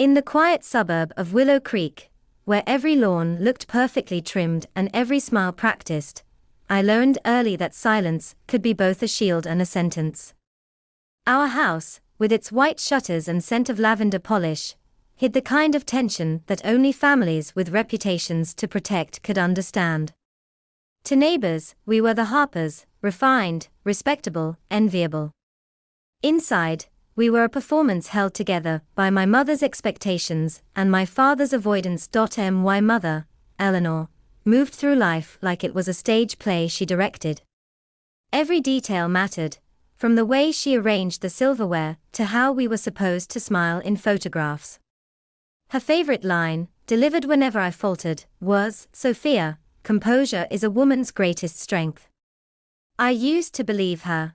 In the quiet suburb of Willow Creek, where every lawn looked perfectly trimmed and every smile practiced, I learned early that silence could be both a shield and a sentence. Our house, with its white shutters and scent of lavender polish, hid the kind of tension that only families with reputations to protect could understand. To neighbors, we were the Harpers, refined, respectable, enviable. Inside, we were a performance held together by my mother's expectations and my father's avoidance. My mother, Eleanor, moved through life like it was a stage play she directed. Every detail mattered, from the way she arranged the silverware to how we were supposed to smile in photographs. Her favorite line, delivered whenever I faltered, was, "Sophia, composure is a woman's greatest strength." I used to believe her.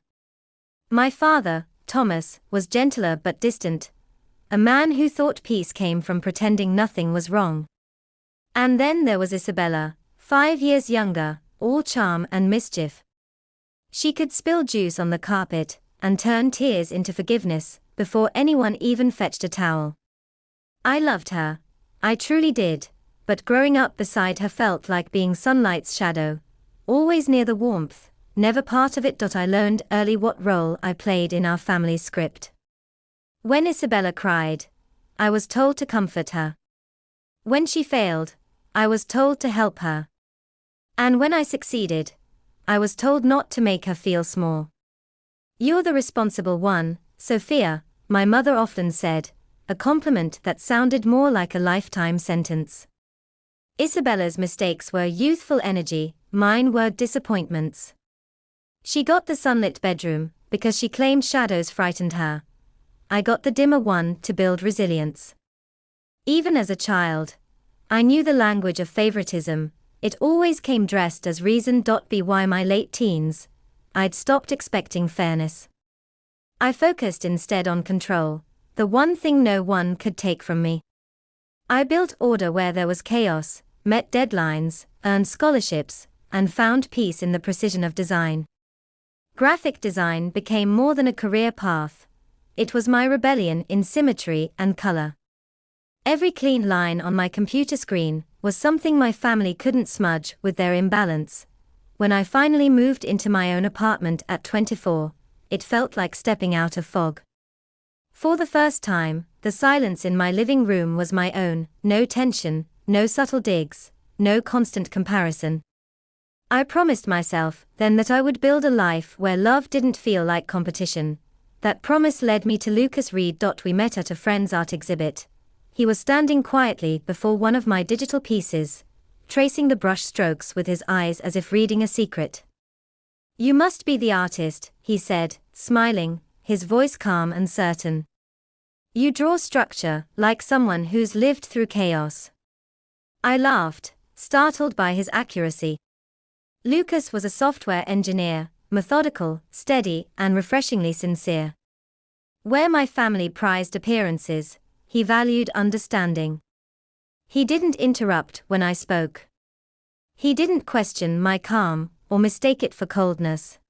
My father, Thomas, was gentler but distant, a man who thought peace came from pretending nothing was wrong. And then there was Isabella, 5 years younger, all charm and mischief. She could spill juice on the carpet and turn tears into forgiveness before anyone even fetched a towel. I loved her, I truly did, but growing up beside her felt like being sunlight's shadow, always near the warmth, never part of it. I learned early what role I played in our family's script. When Isabella cried, I was told to comfort her. When she failed, I was told to help her. And when I succeeded, I was told not to make her feel small. "You're the responsible one, Sophia," my mother often said, a compliment that sounded more like a lifetime sentence. Isabella's mistakes were youthful energy, mine were disappointments. She got the sunlit bedroom because she claimed shadows frightened her. I got the dimmer one to build resilience. Even as a child, I knew the language of favoritism. It always came dressed as reason. By my late teens, I'd stopped expecting fairness. I focused instead on control, the one thing no one could take from me. I built order where there was chaos, met deadlines, earned scholarships, and found peace in the precision of design. Graphic design became more than a career path. It was my rebellion in symmetry and color. Every clean line on my computer screen was something my family couldn't smudge with their imbalance. When I finally moved into my own apartment at 24, it felt like stepping out of fog. For the first time, the silence in my living room was my own, no tension, no subtle digs, no constant comparison. I promised myself then that I would build a life where love didn't feel like competition. That promise led me to Lucas Reed. We met at a friend's art exhibit. He was standing quietly before one of my digital pieces, tracing the brush strokes with his eyes as if reading a secret. "You must be the artist," he said, smiling, his voice calm and certain. "You draw structure, like someone who's lived through chaos." I laughed, startled by his accuracy. Lucas was a software engineer, methodical, steady, and refreshingly sincere. Where my family prized appearances, he valued understanding. He didn't interrupt when I spoke. He didn't question my calm, or mistake it for coldness.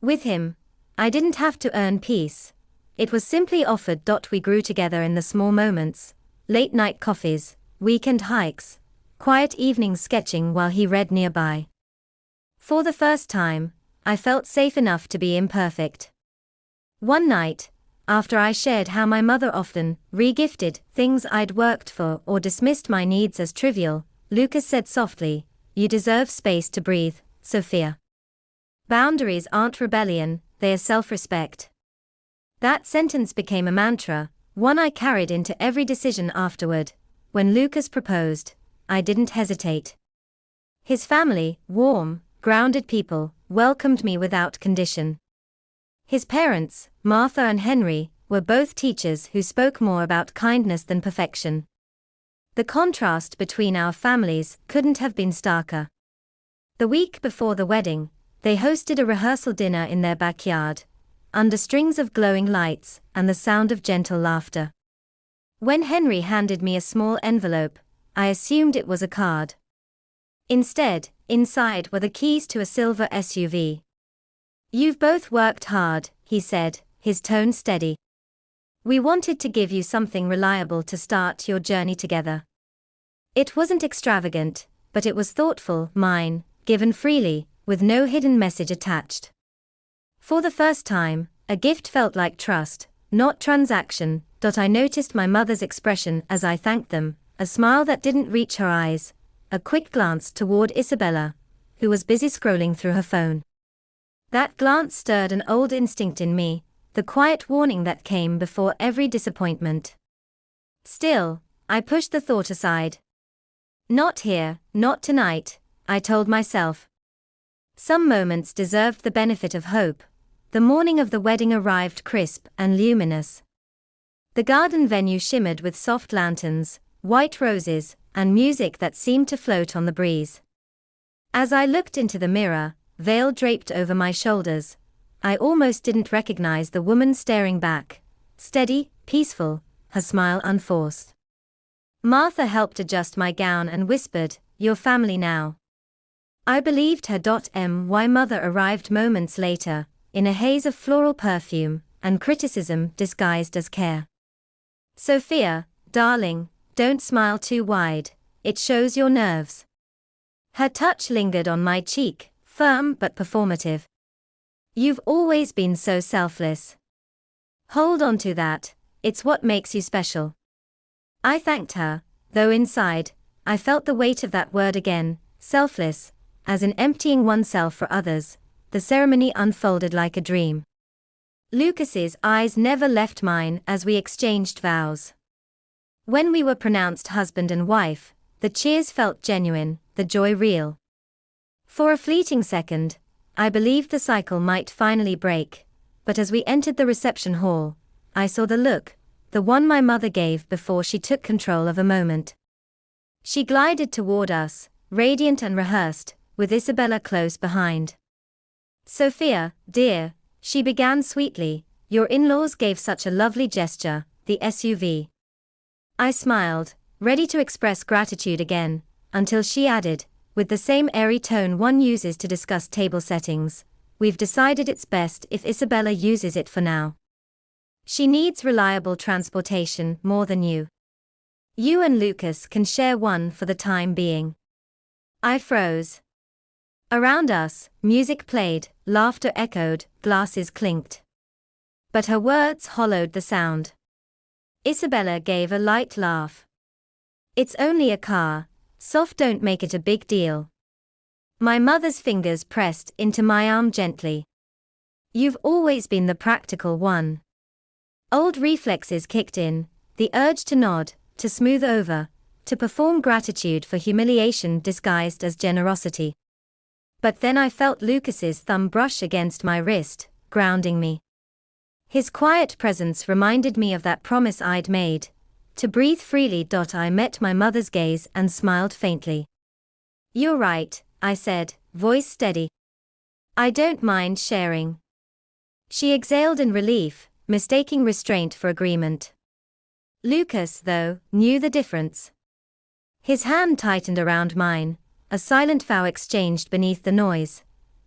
With him, I didn't have to earn peace. It was simply offered. We grew together in the small moments, late-night coffees, weekend hikes, quiet evenings sketching while he read nearby. For the first time, I felt safe enough to be imperfect. One night, after I shared how my mother often regifted things I'd worked for or dismissed my needs as trivial, Lucas said softly, "You deserve space to breathe, Sophia. Boundaries aren't rebellion, they are self-respect." That sentence became a mantra, one I carried into every decision afterward. When Lucas proposed, I didn't hesitate. His family, warm, grounded people, welcomed me without condition. His parents, Martha and Henry, were both teachers who spoke more about kindness than perfection. The contrast between our families couldn't have been starker. The week before the wedding, they hosted a rehearsal dinner in their backyard, under strings of glowing lights and the sound of gentle laughter. When Henry handed me a small envelope, I assumed it was a card. Instead, inside were the keys to a silver SUV. "You've both worked hard," he said, his tone steady. We wanted to give you something reliable to start your journey together. It wasn't extravagant, but it was thoughtful, mine, given freely, with no hidden message attached. For the first time, a gift felt like trust, not transaction. I noticed my mother's expression as I thanked them, a smile that didn't reach her eyes, a quick glance toward Isabella, who was busy scrolling through her phone. That glance stirred an old instinct in me, the quiet warning that came before every disappointment. Still, I pushed the thought aside. Not here, not tonight, I told myself. Some moments deserved the benefit of hope. The morning of the wedding arrived crisp and luminous. The garden venue shimmered with soft lanterns, white roses, and music that seemed to float on the breeze. As I looked into the mirror, veil draped over my shoulders, I almost didn't recognize the woman staring back, steady, peaceful, her smile unforced. Martha helped adjust my gown and whispered, "Your family now." I believed her. My mother arrived moments later, in a haze of floral perfume and criticism disguised as care. "Sophia, darling, don't smile too wide, it shows your nerves." Her touch lingered on my cheek, firm but performative. "You've always been so selfless. Hold on to that, it's what makes you special." I thanked her, though inside, I felt the weight of that word again, selfless, as in emptying oneself for others. The ceremony unfolded like a dream. Lucas's eyes never left mine as we exchanged vows. When we were pronounced husband and wife, the cheers felt genuine, the joy real. For a fleeting second, I believed the cycle might finally break, but as we entered the reception hall, I saw the look, the one my mother gave before she took control of a moment. She glided toward us, radiant and rehearsed, with Isabella close behind. "Sophia, dear," she began sweetly, "your in-laws gave such a lovely gesture, the SUV." I smiled, ready to express gratitude again, until she added, with the same airy tone one uses to discuss table settings, "We've decided it's best if Isabella uses it for now. She needs reliable transportation more than you. You and Lucas can share one for the time being." I froze. Around us, music played, laughter echoed, glasses clinked. But her words hollowed the sound. Isabella gave a light laugh. "It's only a car, soft, don't make it a big deal." My mother's fingers pressed into my arm gently. "You've always been the practical one." Old reflexes kicked in, the urge to nod, to smooth over, to perform gratitude for humiliation disguised as generosity. But then I felt Lucas's thumb brush against my wrist, grounding me. His quiet presence reminded me of that promise I'd made, to breathe freely. I met my mother's gaze and smiled faintly. "You're right," I said, voice steady. "I don't mind sharing." She exhaled in relief, mistaking restraint for agreement. Lucas, though, knew the difference. His hand tightened around mine, a silent vow exchanged beneath the noise.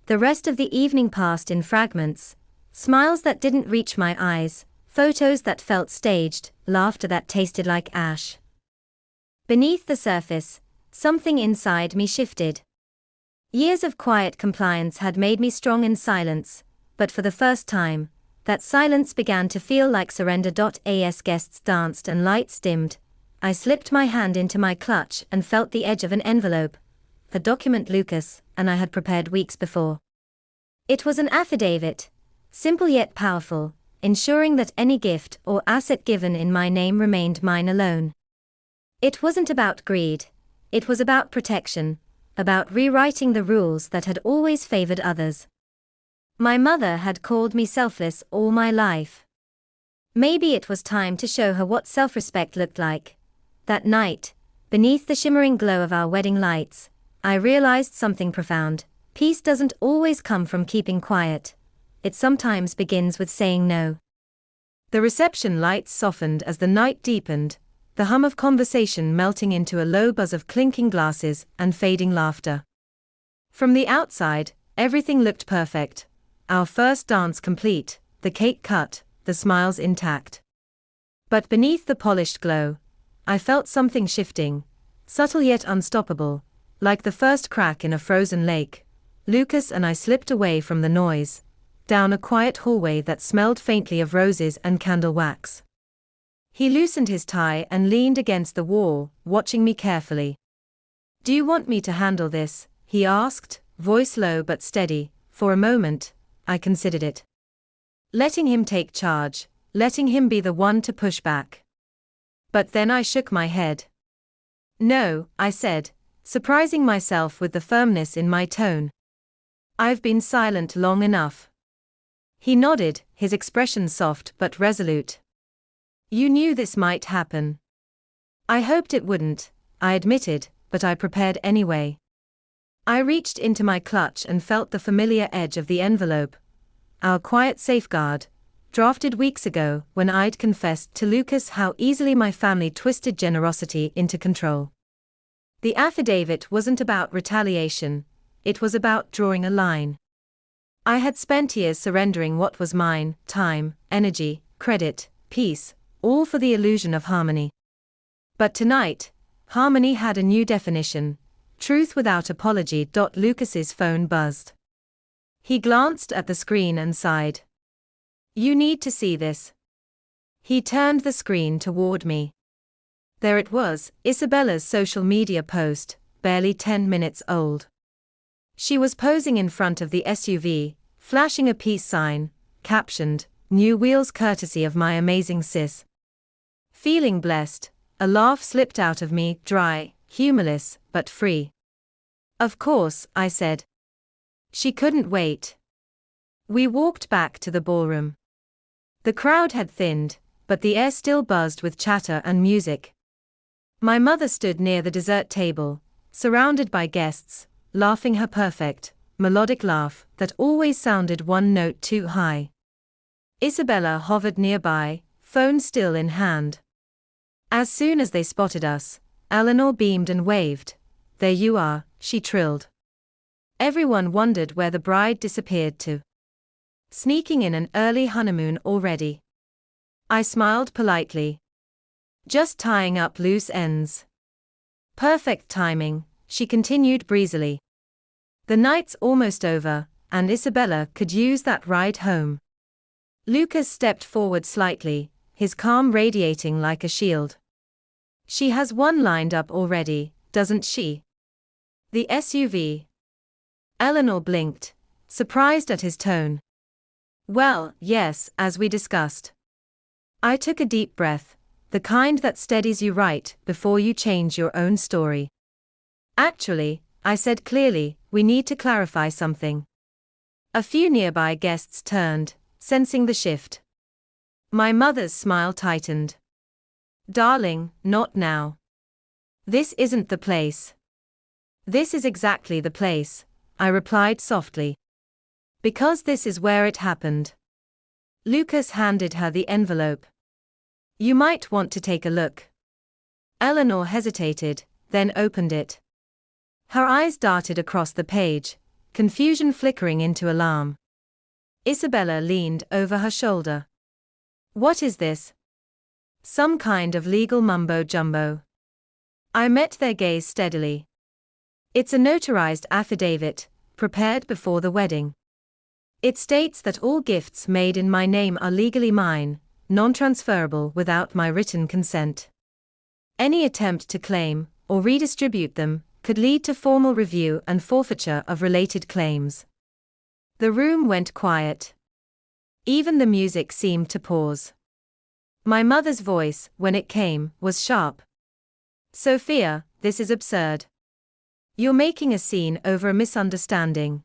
The rest of the evening passed in fragments, smiles that didn't reach my eyes, photos that felt staged, laughter that tasted like ash. Beneath the surface, something inside me shifted. Years of quiet compliance had made me strong in silence, but for the first time, that silence began to feel like surrender. As guests danced and lights dimmed, I slipped my hand into my clutch and felt the edge of an envelope, a document Lucas and I had prepared weeks before. It was an affidavit, simple yet powerful, ensuring that any gift or asset given in my name remained mine alone. It wasn't about greed, it was about protection, about rewriting the rules that had always favored others. My mother had called me selfless all my life. Maybe it was time to show her what self-respect looked like. That night, beneath the shimmering glow of our wedding lights, I realized something profound. Peace doesn't always come from keeping quiet. It sometimes begins with saying no. The reception lights softened as the night deepened, the hum of conversation melting into a low buzz of clinking glasses and fading laughter. From the outside, everything looked perfect. Our first dance complete, the cake cut, the smiles intact. But beneath the polished glow, I felt something shifting, subtle yet unstoppable, like the first crack in a frozen lake. Lucas and I slipped away from the noise, down a quiet hallway that smelled faintly of roses and candle wax. He loosened his tie and leaned against the wall, watching me carefully. "Do you want me to handle this?" he asked, voice low but steady. For a moment, I considered it. Letting him take charge, letting him be the one to push back. But then I shook my head. "No," I said, surprising myself with the firmness in my tone. "I've been silent long enough." He nodded, his expression soft but resolute. "You knew this might happen." "I hoped it wouldn't," I admitted, but I prepared anyway. I reached into my clutch and felt the familiar edge of the envelope. Our quiet safeguard, drafted weeks ago when I'd confessed to Lucas how easily my family twisted generosity into control. The affidavit wasn't about retaliation, it was about drawing a line. I had spent years surrendering what was mine: time, energy, credit, peace, all for the illusion of harmony. But tonight, harmony had a new definition: truth without apology. Lucas's phone buzzed. He glanced at the screen and sighed. "You need to see this." He turned the screen toward me. There it was, Isabella's social media post, barely 10 minutes old. She was posing in front of the SUV, flashing a peace sign, captioned, "New wheels courtesy of my amazing sis." Feeling blessed, a laugh slipped out of me, dry, humorless, but free. "Of course," I said. She couldn't wait. We walked back to the ballroom. The crowd had thinned, but the air still buzzed with chatter and music. My mother stood near the dessert table, surrounded by guests, laughing her perfect, melodic laugh that always sounded one note too high. Isabella hovered nearby, phone still in hand. As soon as they spotted us, Eleanor beamed and waved. "There you are," she trilled. Everyone wondered where the bride disappeared to. Sneaking in an early honeymoon already. I smiled politely. "Just tying up loose ends." "Perfect timing," she continued breezily. "The night's almost over, and Isabella could use that ride home." Lucas stepped forward slightly, his calm radiating like a shield. "She has one lined up already, doesn't she?" "The SUV?" Eleanor blinked, surprised at his tone. "Well, yes, as we discussed." I took a deep breath, the kind that steadies you right before you change your own story. "Actually," I said clearly, "we need to clarify something." A few nearby guests turned, sensing the shift. My mother's smile tightened. "Darling, not now. This isn't the place." "This is exactly the place," I replied softly. "Because this is where it happened." Lucas handed her the envelope. "You might want to take a look." Eleanor hesitated, then opened it. Her eyes darted across the page, confusion flickering into alarm. Isabella leaned over her shoulder. "What is this? Some kind of legal mumbo-jumbo?" I met their gaze steadily. "It's a notarized affidavit, prepared before the wedding. It states that all gifts made in my name are legally mine, non-transferable without my written consent. Any attempt to claim, or redistribute them, could lead to formal review and forfeiture of related claims." The room went quiet. Even the music seemed to pause. My mother's voice, when it came, was sharp. "Sophia, this is absurd. You're making a scene over a misunderstanding."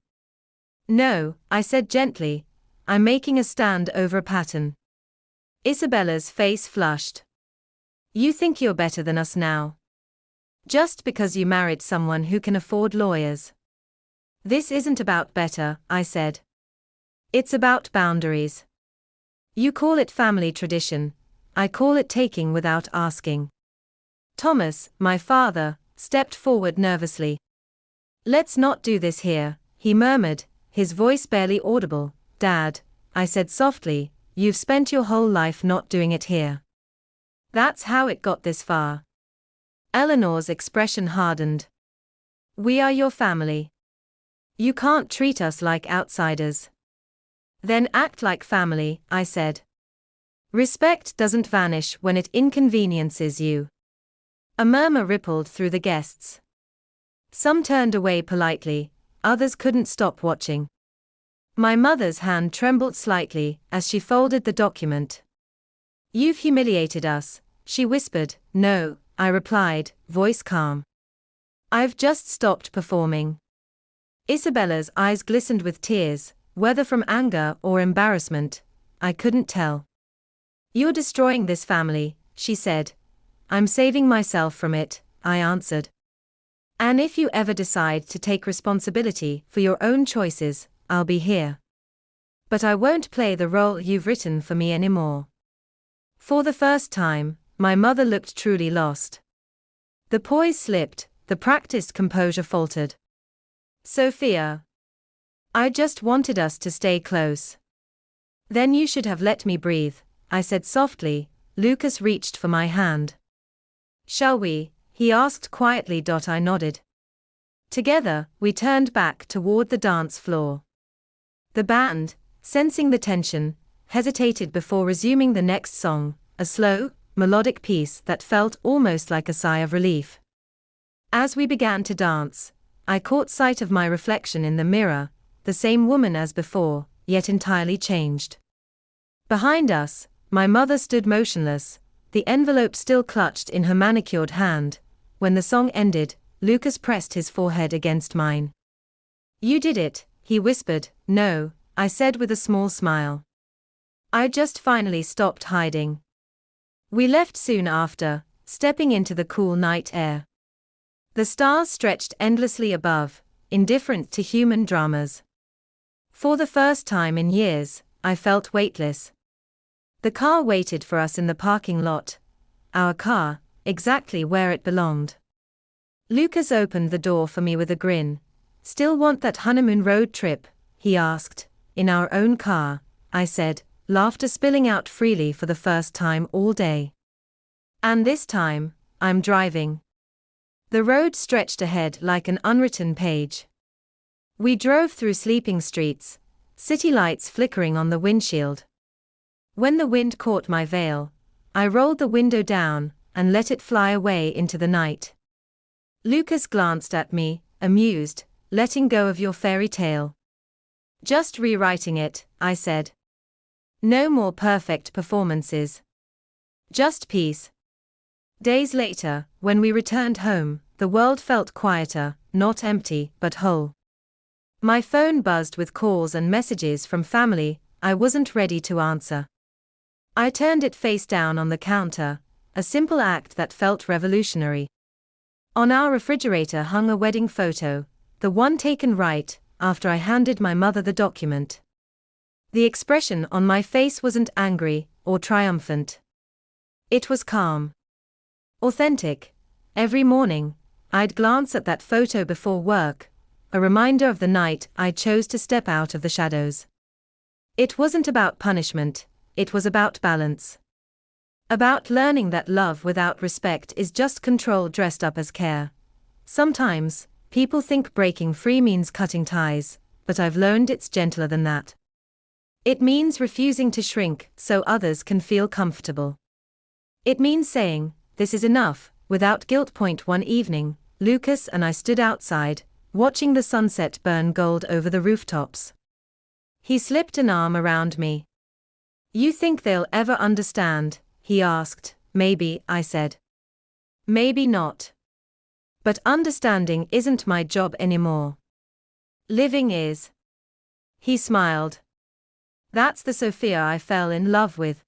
"No," I said gently, "I'm making a stand over a pattern." Isabella's face flushed. "You think you're better than us now? Just because you married someone who can afford lawyers?" "This isn't about better," I said. "It's about boundaries. You call it family tradition, I call it taking without asking." Thomas, my father, stepped forward nervously. "Let's not do this here," he murmured, his voice barely audible. "Dad," I said softly, "you've spent your whole life not doing it here. That's how it got this far. Eleanor's expression hardened. We are your family. You can't treat us like outsiders. Then act like family, I said. Respect doesn't vanish when it inconveniences you. A murmur rippled through the guests. Some turned away politely, others couldn't stop watching. My mother's hand trembled slightly as she folded the document. You've humiliated us, she whispered. No, I replied, voice calm. I've just stopped performing. Isabella's eyes glistened with tears, whether from anger or embarrassment, I couldn't tell. You're destroying this family, she said. I'm saving myself from it, I answered. And if you ever decide to take responsibility for your own choices, I'll be here. But I won't play the role you've written for me anymore. For the first time, my mother looked truly lost. The poise slipped, the practiced composure faltered. Sophia. I just wanted us to stay close. Then you should have let me breathe, I said softly. Lucas reached for my hand. Shall we? He asked quietly. I nodded. Together, we turned back toward the dance floor. The band, sensing the tension, hesitated before resuming the next song, a slow, melodic piece that felt almost like a sigh of relief. As we began to dance, I caught sight of my reflection in the mirror, the same woman as before, yet entirely changed. Behind us, my mother stood motionless, the envelope still clutched in her manicured hand. When the song ended, Lucas pressed his forehead against mine. You did it, he whispered. No, I said with a small smile. I just finally stopped hiding. We left soon after, stepping into the cool night air. The stars stretched endlessly above, indifferent to human dramas. For the first time in years, I felt weightless. The car waited for us in the parking lot. Our car, exactly where it belonged. Lucas opened the door for me with a grin. Still want that honeymoon road trip? He asked. In our own car, I said, laughter spilling out freely for the first time all day. And this time, I'm driving. The road stretched ahead like an unwritten page. We drove through sleeping streets, city lights flickering on the windshield. When the wind caught my veil, I rolled the window down and let it fly away into the night. Lucas glanced at me, amused. Letting go of your fairy tale. Just rewriting it, I said. No more perfect performances. Just peace. Days later, when we returned home, the world felt quieter, not empty, but whole. My phone buzzed with calls and messages from family I wasn't ready to answer. I turned it face down on the counter, a simple act that felt revolutionary. On our refrigerator hung a wedding photo, the one taken right after I handed my mother the document. The expression on my face wasn't angry or triumphant. It was calm. Authentic. Every morning, I'd glance at that photo before work, a reminder of the night I chose to step out of the shadows. It wasn't about punishment, it was about balance. About learning that love without respect is just control dressed up as care. Sometimes, people think breaking free means cutting ties, but I've learned it's gentler than that. It means refusing to shrink so others can feel comfortable. It means saying, this is enough, without guilt. One evening, Lucas and I stood outside, watching the sunset burn gold over the rooftops. He slipped an arm around me. You think they'll ever understand? He asked. Maybe, I said. Maybe not. But understanding isn't my job anymore. Living is. He smiled. That's the Sophia I fell in love with.